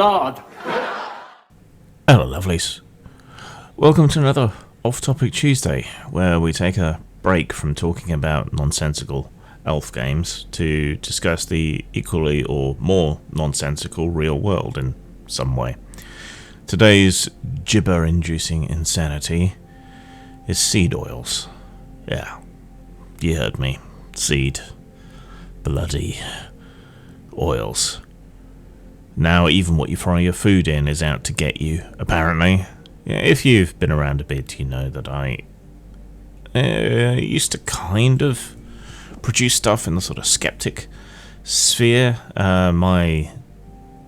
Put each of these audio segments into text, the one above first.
Lord! Hello, lovelies. Welcome to another Off-Topic Tuesday, where we take a break from talking about nonsensical elf games to discuss the equally or more nonsensical real world in some way. Today's gibber-inducing insanity is seed oils. Yeah, you heard me. Seed. Bloody oils. Now even what you fry your food in is out to get you, apparently. Yeah, if you've been around a bit, you know that I used to kind of produce stuff in the sort of skeptic sphere. My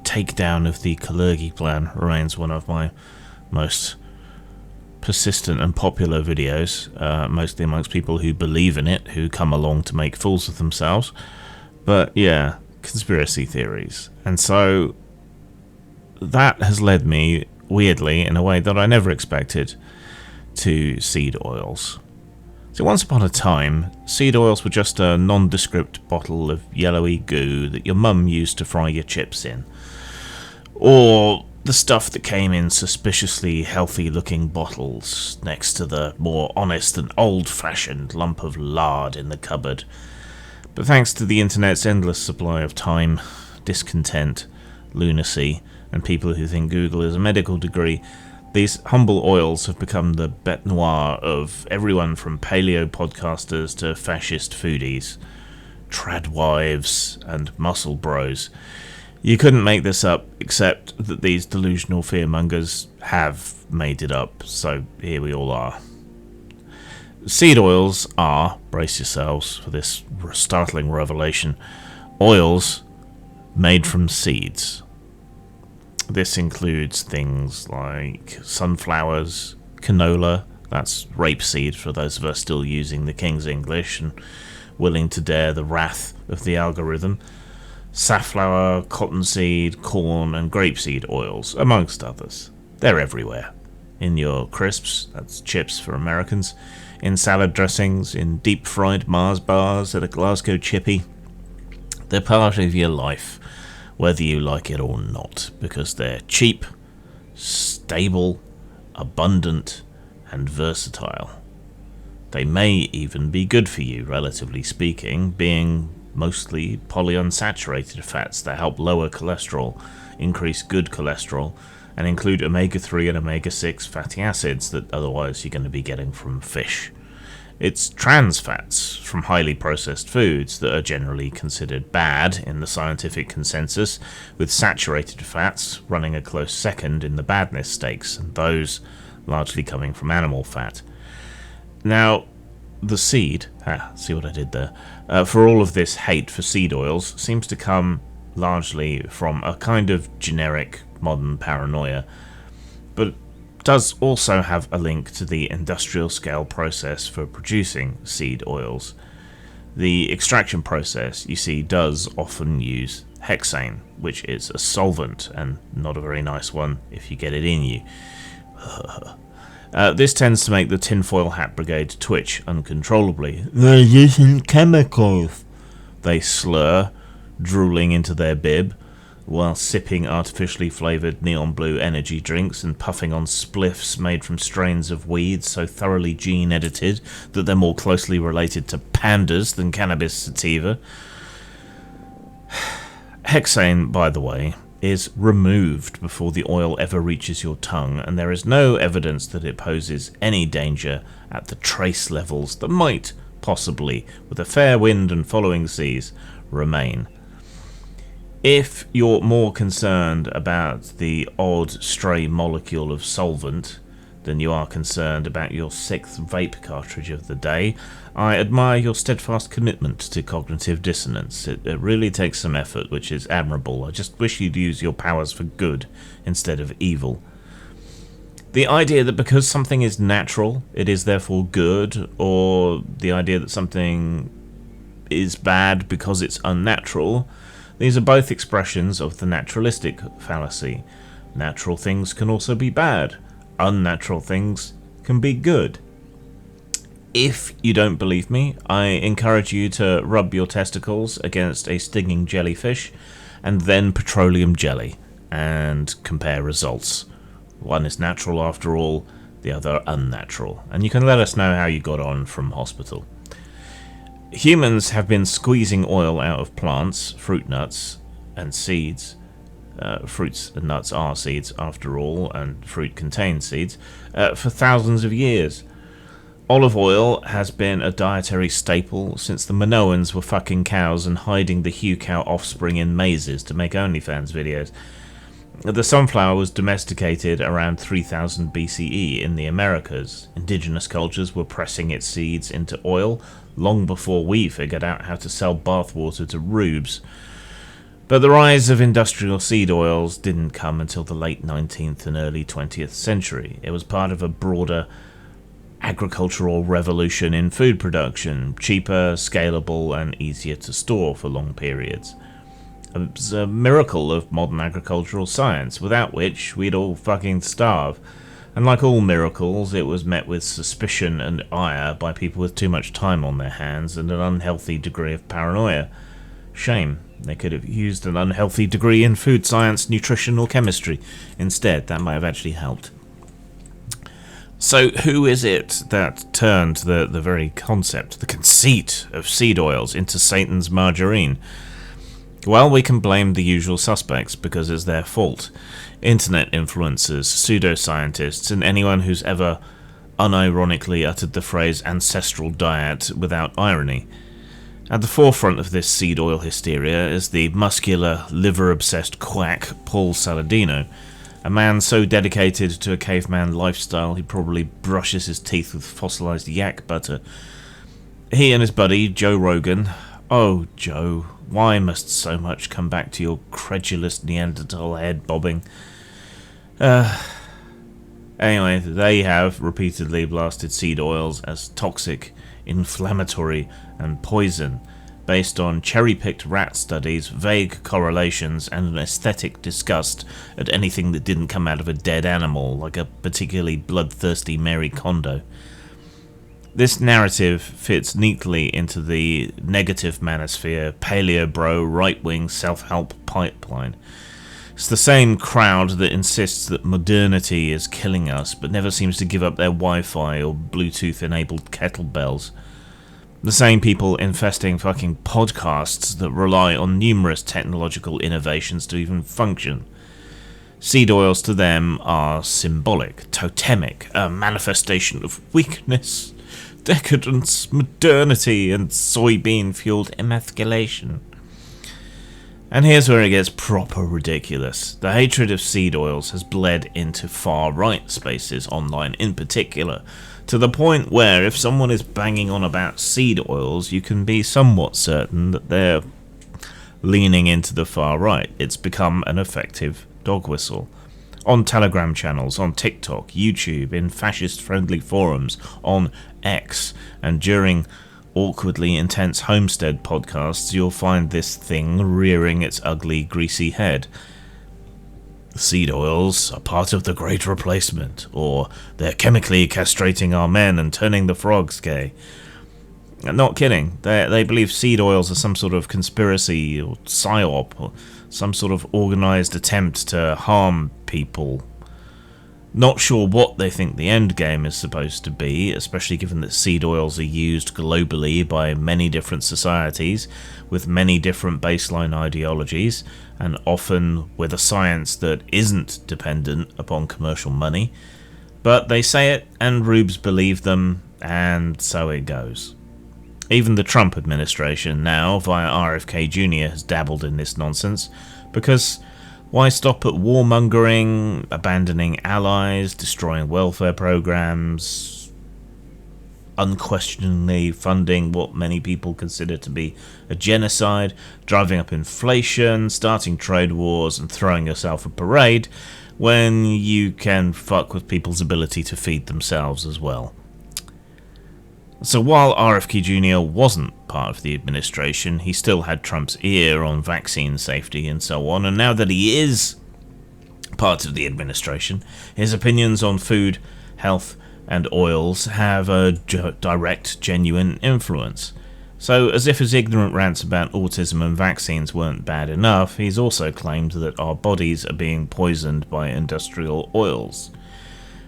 takedown of the Kalergi plan remains one of my most persistent and popular videos, mostly amongst people who believe in it, who come along to make fools of themselves. But yeah, conspiracy theories. And so that has led me, weirdly, in a way that I never expected, to seed oils. So once upon a time, seed oils were just a nondescript bottle of yellowy goo that your mum used to fry your chips in. Or the stuff that came in suspiciously healthy-looking bottles next to the more honest and old-fashioned lump of lard in the cupboard. But thanks to the internet's endless supply of time, discontent, lunacy, and people who think Google is a medical degree, these humble oils have become the bête noire of everyone from paleo podcasters to fascist foodies, tradwives, and muscle bros. You couldn't make this up, except that these delusional fearmongers have made it up, so here we all are. Seed oils are, brace yourselves for this startling revelation, oils made from seeds. This includes things like sunflowers, canola, that's rapeseed for those of us still using the King's English and willing to dare the wrath of the algorithm, safflower, cottonseed, corn and grapeseed oils, amongst others. They're everywhere. In your crisps, that's chips for Americans, in salad dressings, in deep-fried Mars bars at a Glasgow chippy. They're part of your life, whether you like it or not, because they're cheap, stable, abundant, and versatile. They may even be good for you, relatively speaking, being mostly polyunsaturated fats that help lower cholesterol, increase good cholesterol, and include omega-3 and omega-6 fatty acids that otherwise you're going to be getting from fish. It's trans fats from highly processed foods that are generally considered bad in the scientific consensus, with saturated fats running a close second in the badness stakes, and those largely coming from animal fat. Now, the seed, see what I did there, for all of this hate for seed oils seems to come largely from a kind of generic modern paranoia, but does also have a link to the industrial scale process for producing seed oils. The extraction process, you see, does often use hexane, which is a solvent, and not a very nice one if you get it in you. This tends to make the tinfoil hat brigade twitch uncontrollably. They're using chemicals, they slur, drooling into their bib, while sipping artificially flavoured neon blue energy drinks and puffing on spliffs made from strains of weed so thoroughly gene-edited that they're more closely related to pandas than cannabis sativa. Hexane, by the way, is removed before the oil ever reaches your tongue, and there is no evidence that it poses any danger at the trace levels that might, possibly, with a fair wind and following seas, remain. If you're more concerned about the odd stray molecule of solvent than you are concerned about your 6th vape cartridge of the day, I admire your steadfast commitment to cognitive dissonance. It really takes some effort, which is admirable. I just wish you'd use your powers for good instead of evil. The idea that because something is natural, it is therefore good, or the idea that something is bad because it's unnatural, these are both expressions of the naturalistic fallacy. Natural things can also be bad. Unnatural things can be good. If you don't believe me, I encourage you to rub your testicles against a stinging jellyfish and then petroleum jelly and compare results. One is natural after all, the other unnatural. And you can let us know how you got on from hospital. Humans have been squeezing oil out of plants, fruit nuts, and seeds. Fruits and nuts are seeds after all, and fruit contains seeds, for thousands of years. Olive oil has been a dietary staple since the Minoans were fucking cows and hiding the Hugh cow offspring in mazes to make OnlyFans videos. The sunflower was domesticated around 3000 BCE in the Americas. Indigenous cultures were pressing its seeds into oil long before we figured out how to sell bathwater to rubes. But the rise of industrial seed oils didn't come until the late 19th and early 20th century. It was part of a broader agricultural revolution in food production, cheaper, scalable, and easier to store for long periods. It was a miracle of modern agricultural science, without which we'd all fucking starve. And like all miracles, it was met with suspicion and ire by people with too much time on their hands and an unhealthy degree of paranoia. Shame. They could have used an unhealthy degree in food science, nutrition, or chemistry. Instead, that might have actually helped. So who is it that turned the very concept, the conceit of seed oils into Satan's margarine? Well, we can blame the usual suspects because it's their fault. Internet influencers, pseudoscientists, and anyone who's ever unironically uttered the phrase ancestral diet without irony. At the forefront of this seed oil hysteria is the muscular, liver-obsessed quack Paul Saladino, a man so dedicated to a caveman lifestyle he probably brushes his teeth with fossilized yak butter. He and his buddy, Joe Rogan. Oh, Joe, why must so much come back to your credulous Neanderthal head bobbing? Anyway, they have repeatedly blasted seed oils as toxic, inflammatory, and poison, based on cherry-picked rat studies, vague correlations, and an aesthetic disgust at anything that didn't come out of a dead animal, like a particularly bloodthirsty Mary Kondo. This narrative fits neatly into the negative manosphere, paleo-bro, right-wing self-help pipeline. It's the same crowd that insists that modernity is killing us, but never seems to give up their Wi-Fi or Bluetooth-enabled kettlebells. The same people infesting fucking podcasts that rely on numerous technological innovations to even function. Seed oils to them are symbolic, totemic, a manifestation of weakness, decadence, modernity, and soybean-fueled emasculation. And here's where it gets proper ridiculous. The hatred of seed oils has bled into far-right spaces online in particular, to the point where if someone is banging on about seed oils, you can be somewhat certain that they're leaning into the far right. It's become an effective dog whistle. On Telegram channels, on TikTok, YouTube, in fascist-friendly forums, on X, and during awkwardly intense homestead podcasts, you'll find this thing rearing its ugly, greasy head. Seed oils are part of the Great Replacement, or they're chemically castrating our men and turning the frogs gay. Not kidding. They believe seed oils are some sort of conspiracy or psyop, or some sort of organised attempt to harm people. Not sure what they think the end game is supposed to be, especially given that seed oils are used globally by many different societies with many different baseline ideologies, and often with a science that isn't dependent upon commercial money. But they say it, and rubes believe them, and so it goes. Even the Trump administration now, via RFK Jr., has dabbled in this nonsense, because why stop at warmongering, abandoning allies, destroying welfare programs, unquestioningly funding what many people consider to be a genocide, driving up inflation, starting trade wars, and throwing yourself a parade, when you can fuck with people's ability to feed themselves as well? So while RFK Jr. wasn't part of the administration, he still had Trump's ear on vaccine safety and so on, and now that he is part of the administration, his opinions on food, health, and oils have a direct, genuine influence. So, as if his ignorant rants about autism and vaccines weren't bad enough, he's also claimed that our bodies are being poisoned by industrial oils.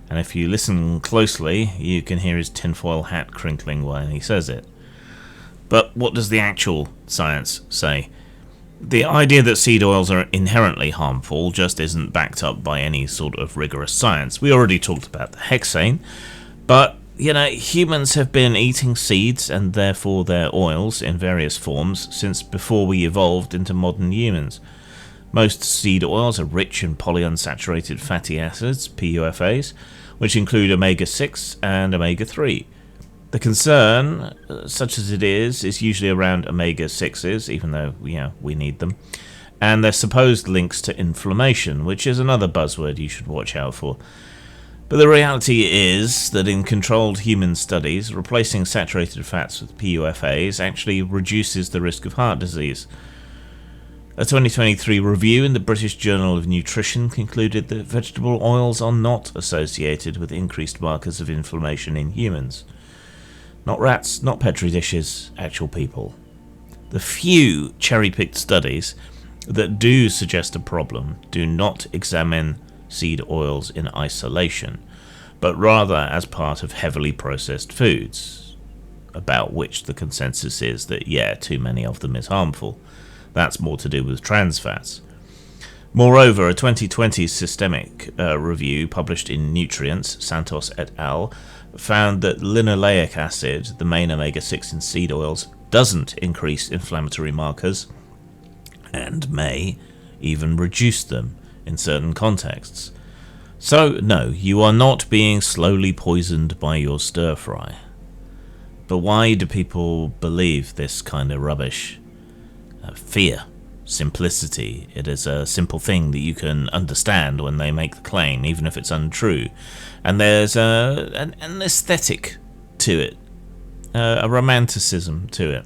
And if you listen closely, you can hear his tinfoil hat crinkling when he says it. But what does the actual science say? The idea that seed oils are inherently harmful just isn't backed up by any sort of rigorous science. We already talked about the hexane, but humans have been eating seeds and therefore their oils in various forms since before we evolved into modern humans. Most seed oils are rich in polyunsaturated fatty acids, PUFAs, which include omega-6 and omega-3. The concern, such as it is usually around omega-6s, even though we need them, and their supposed links to inflammation, which is another buzzword you should watch out for. But the reality is that in controlled human studies, replacing saturated fats with PUFAs actually reduces the risk of heart disease. A 2023 review in the British Journal of Nutrition concluded that vegetable oils are not associated with increased markers of inflammation in humans. Not rats, not petri dishes, actual people. The few cherry-picked studies that do suggest a problem do not examine seed oils in isolation, but rather as part of heavily processed foods, about which the consensus is that, too many of them is harmful. That's more to do with trans fats. Moreover, a 2020 systemic review published in Nutrients, Santos et al., found that linoleic acid, the main omega-6 in seed oils, doesn't increase inflammatory markers and may even reduce them in certain contexts. So, no, you are not being slowly poisoned by your stir-fry. But why do people believe this kind of rubbish? Fear. Simplicity. It is a simple thing that you can understand when they make the claim, even if it's untrue. And there's an aesthetic to it, a romanticism to it.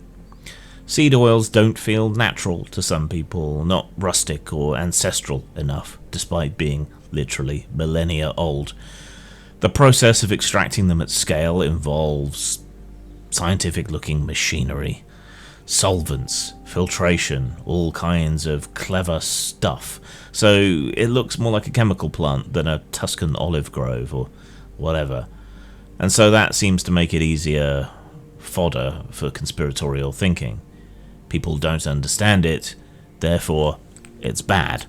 Seed oils don't feel natural to some people, not rustic or ancestral enough, despite being literally millennia old. The process of extracting them at scale involves scientific-looking machinery, solvents, filtration, all kinds of clever stuff. So it looks more like a chemical plant than a Tuscan olive grove or whatever. And so that seems to make it easier fodder for conspiratorial thinking. People don't understand it, therefore it's bad.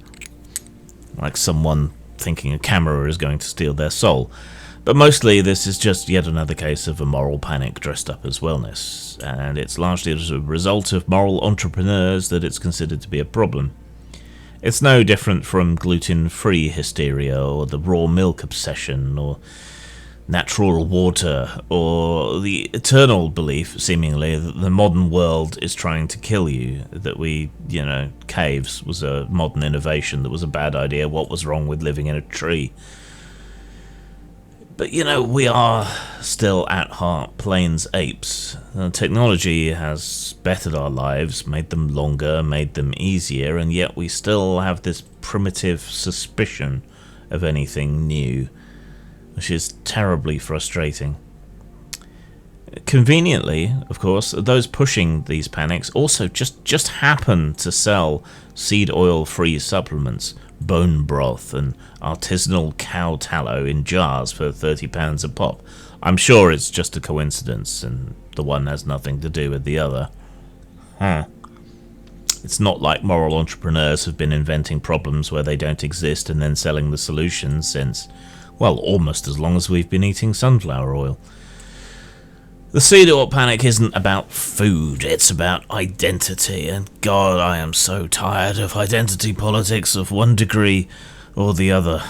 Like someone thinking a camera is going to steal their soul. But mostly this is just yet another case of a moral panic dressed up as wellness, and it's largely as a result of moral entrepreneurs that it's considered to be a problem. It's no different from gluten-free hysteria, or the raw milk obsession, or natural water, or the eternal belief, seemingly, that the modern world is trying to kill you, that caves was a modern innovation that was a bad idea, what was wrong with living in a tree? But, we are still at heart plains apes. Technology has bettered our lives, made them longer, made them easier, and yet we still have this primitive suspicion of anything new, which is terribly frustrating. Conveniently, of course, those pushing these panics also just happen to sell seed oil-free supplements, bone broth and artisanal cow tallow in jars for £30 a pop. I'm sure it's just a coincidence and the one has nothing to do with the other. It's not like moral entrepreneurs have been inventing problems where they don't exist and then selling the solutions since, almost as long as we've been eating sunflower oil. The seed oil panic isn't about food, it's about identity, and God, I am so tired of identity politics of one degree or the other.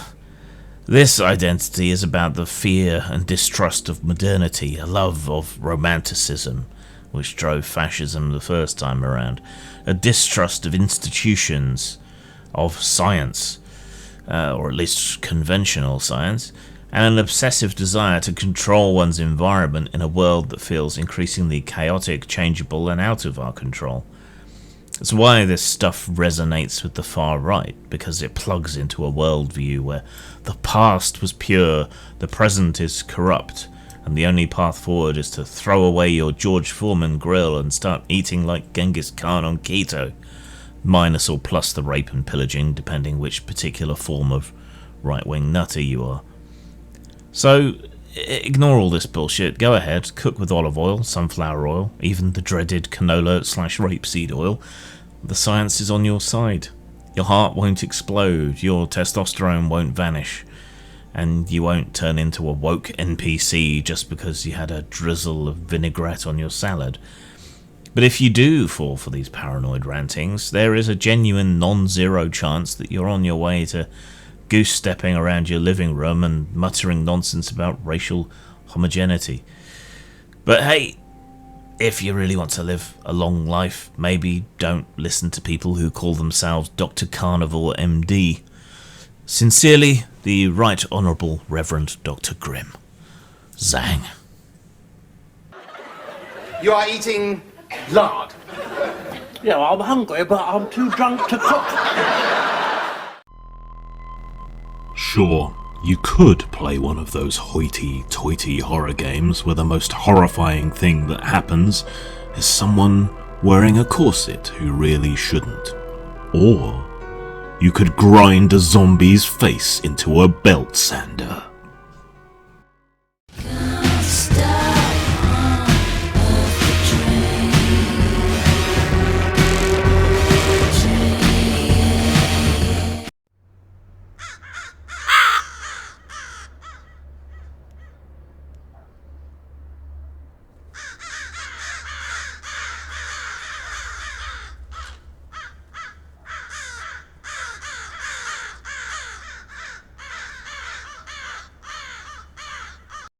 This identity is about the fear and distrust of modernity, a love of romanticism, which drove fascism the first time around, a distrust of institutions, of science, or at least conventional science, and an obsessive desire to control one's environment in a world that feels increasingly chaotic, changeable, and out of our control. It's why this stuff resonates with the far right, because it plugs into a worldview where the past was pure, the present is corrupt, and the only path forward is to throw away your George Foreman grill and start eating like Genghis Khan on keto, minus or plus the rape and pillaging, depending which particular form of right-wing nutter you are. So, ignore all this bullshit, go ahead, cook with olive oil, sunflower oil, even the dreaded canola/rapeseed oil. The science is on your side. Your heart won't explode, your testosterone won't vanish, and you won't turn into a woke NPC just because you had a drizzle of vinaigrette on your salad. But if you do fall for these paranoid rantings, there is a genuine non-zero chance that you're on your way to goose-stepping around your living room and muttering nonsense about racial homogeneity. But hey, if you really want to live a long life, maybe don't listen to people who call themselves Dr. Carnivore MD. Sincerely, the Right Honourable Reverend Dr. Grimm. Zang. You are eating lard. Yeah, I'm hungry, but I'm too drunk to cook. Sure, you could play one of those hoity-toity horror games where the most horrifying thing that happens is someone wearing a corset who really shouldn't. Or you could grind a zombie's face into a belt sander.